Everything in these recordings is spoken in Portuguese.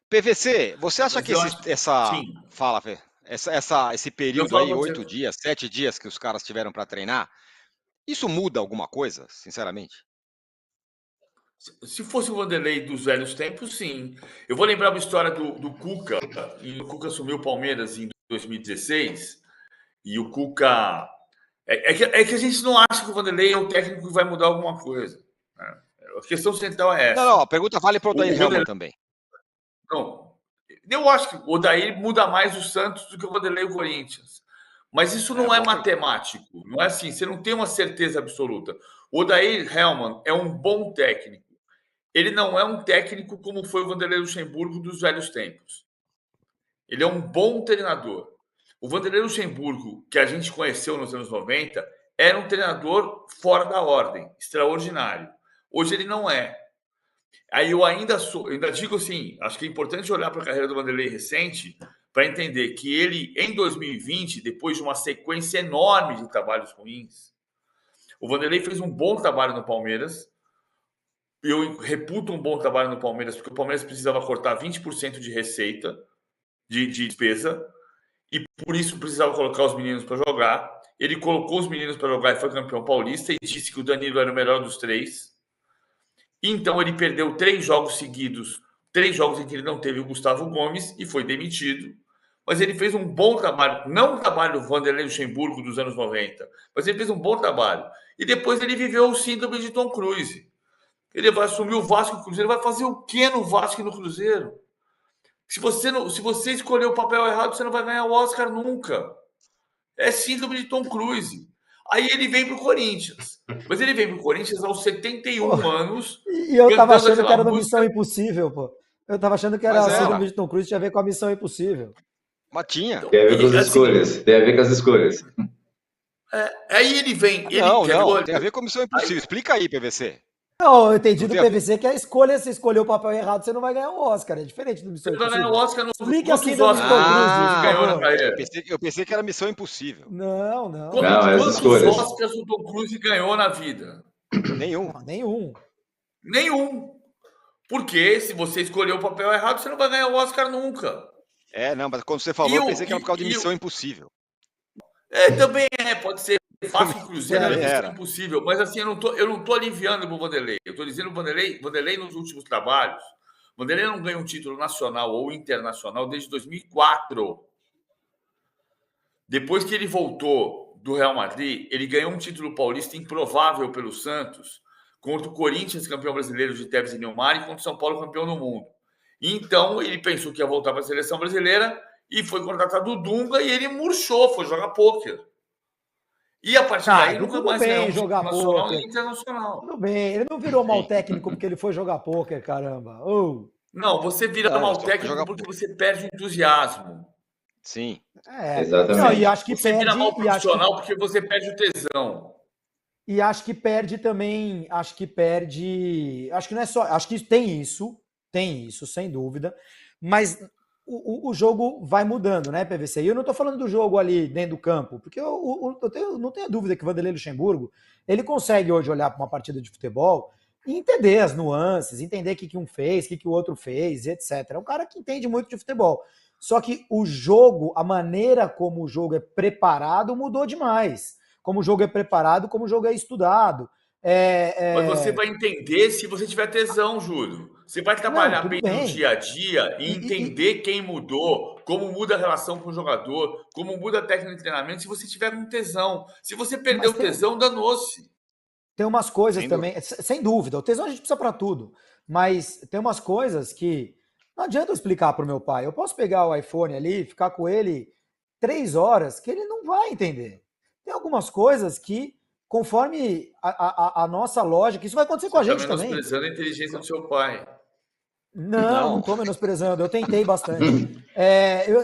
PVC, você acha Mas que eu acho que sim. fala, Fê, esse Eu período falo aí, pra 8 você. dias, 7 dias que os caras tiveram para treinar, isso muda alguma coisa, sinceramente? Se fosse o Vanderlei dos velhos tempos, sim. Eu vou lembrar uma história do Cuca. E o Cuca assumiu o Palmeiras em 2016. E o Cuca. É que a gente não acha que o Vanderlei é o técnico que vai mudar alguma coisa, né? A questão central é Não, essa. não, a pergunta vale para o O Odair Helman Vanderlei. também. Não, eu acho que o Odair muda mais o Santos do que o Vanderlei e o Corinthians. Mas isso É, não é boa pergunta. matemático. Não é assim. Você não tem uma certeza absoluta. O Odair Helman é um bom técnico. Ele não é um técnico como foi o Vanderlei Luxemburgo dos velhos tempos. Ele é um bom treinador. O Vanderlei Luxemburgo, que a gente conheceu nos anos 90, era um treinador fora da ordem, extraordinário. Hoje ele não é. Aí eu ainda digo assim, acho que é importante olhar para a carreira do Vanderlei recente para entender que ele, em 2020, depois de uma sequência enorme de trabalhos ruins, o Vanderlei fez um bom trabalho no Palmeiras. Eu reputo um bom trabalho no Palmeiras, porque o Palmeiras precisava cortar 20% de receita, de despesa, e por isso precisava colocar os meninos para jogar. Ele colocou os meninos para jogar e foi campeão paulista e disse que o Danilo era o melhor dos três. Então ele perdeu 3 jogos seguidos, 3 jogos em que ele não teve o Gustavo Gomes e foi demitido. Mas ele fez um bom trabalho, não o trabalho do Vanderlei Luxemburgo dos anos 90, mas ele fez um bom trabalho. E depois ele viveu o síndrome de Tom Cruise. Ele vai assumir o Vasco e o Cruzeiro, vai fazer o quê no Vasco e no Cruzeiro? Se você escolher o papel errado, você não vai ganhar o Oscar nunca. É síndrome de Tom Cruise. Aí ele vem para o Corinthians. Mas ele vem para o Corinthians aos Pô, 71 anos, e eu tava cantando achando que aquela era no Missão música. Impossível, pô. Eu tava achando que era Mas a era, síndrome de Tom Cruise, tinha a ver com a Missão Impossível. mas tinha. Então, Tem a ver com e as assim, escolhas. Tem a ver com as escolhas. aí ele vem, ele Não, quer ver, não, olha, tem a ver com Missão aí, Impossível. Explica aí, PVC. Não, eu entendi Não do tem a ver? PVC que a escolha, se escolher o papel errado, você não vai ganhar o Oscar. É diferente do Missão ele vai ganhar o Impossível. Oscar Explique a quantos síndrome de Oscars Tom o Tom Cruise, Cruise por ganhou na favor. carreira? Eu pensei que era Missão Impossível. Não, não. Não, é as Quantos escolhas. Oscars o Tom Cruise ganhou na vida? Nenhum. Não, nenhum. Nenhum. Porque se você escolher o papel errado, você não vai ganhar o Oscar nunca. É, não, mas quando você E falou, eu o, pensei que era por causa de e, e Missão o, Impossível. também pode ser. Também, Vasco e Cruzeiro era também missão era. impossível, mas assim, eu não tô aliviando pro Vanderlei. Eu tô dizendo o Vanderlei nos últimos trabalhos, o Vanderlei não ganha um título nacional ou internacional desde 2004. Depois que ele voltou do Real Madrid, ele ganhou um título paulista improvável pelo Santos, contra o Corinthians, campeão brasileiro de Tevez e Neymar, e contra o São Paulo, campeão do mundo. Então, ele pensou que ia voltar para a seleção brasileira e foi contratado o Dunga e ele murchou, foi jogar pôquer. E a partir daí nunca Tudo mais ganhou bem um jogar título nacional pôquer. nem internacional. Tudo bem. Ele não virou mau Sim. técnico porque ele foi jogar pôquer, caramba. Oh. Não, você vira Não, mal só foi técnico jogar porque pouco. você perde o entusiasmo. Sim. É. Não, e Exatamente. acho que Você vira perde, mal profissional porque você perde o tesão. e acho que perde também, acho que não é só, acho que tem isso, sem dúvida, mas o jogo vai mudando, né, PVC? E eu não estou falando do jogo ali dentro do campo, porque eu não tenho dúvida que o Vanderlei Luxemburgo, ele consegue hoje olhar para uma partida de futebol e entender as nuances, entender o que um fez, o que o outro fez, etc. É um cara que entende muito de futebol. Só que o jogo, a maneira como o jogo é preparado mudou demais. Como o jogo é preparado, como o jogo é estudado. Mas você vai entender se você tiver tesão, Júlio. Você vai Não, trabalhar tudo bem no bem. dia a dia e entender quem mudou, como muda a relação com o jogador, como muda a técnica de treinamento, se você tiver com tesão. Se você Mas perdeu o tesão, danou-se. tem umas coisas Sem também, dúvida. sem dúvida, o tesão a gente precisa para tudo. Mas tem umas coisas que não adianta eu explicar para o meu pai. Eu posso pegar o iPhone ali, ficar com ele 3 horas, que ele não vai entender. Tem algumas coisas que, conforme a nossa lógica, isso vai acontecer com Você a está gente também. menosprezando a inteligência do seu pai. Não, não Não. estou menosprezando, eu tentei bastante. É, eu,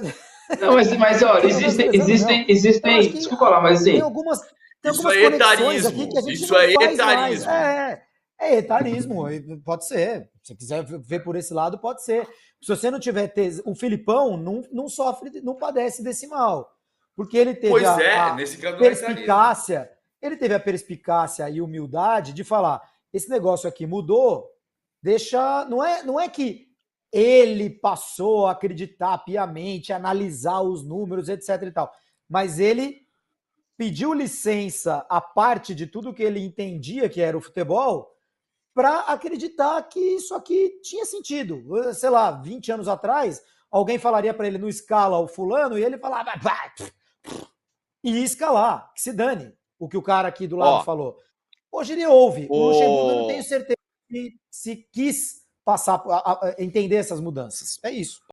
Não, mas não olha, estou existem, menosprezando, não. existem, Eu acho existem. que Desculpa lá, mas tem assim, algumas, tem Isso algumas é conexões aqui que etarismo. a gente Isso não é faz mais. etarismo. É etarismo, pode ser. Se você quiser ver por esse lado, pode ser. Se você não tiver o Filipão não sofre, não padece desse mal. Porque ele teve Pois é, a nesse caso não é etarismo. perspicácia, ele teve a perspicácia e humildade de falar: esse negócio aqui mudou, deixa. Não é que ele passou a acreditar piamente, analisar os números, etc e tal. Mas ele pediu licença à parte de tudo que ele entendia que era o futebol para acreditar que isso aqui tinha sentido. Sei lá, 20 anos atrás, alguém falaria para ele no escala o fulano e ele falava e ia escalar, que se dane o que o cara aqui do lado falou. Hoje ele ouve. O Luxemburgo, eu não tenho certeza que se quis passar entender essas mudanças. É isso.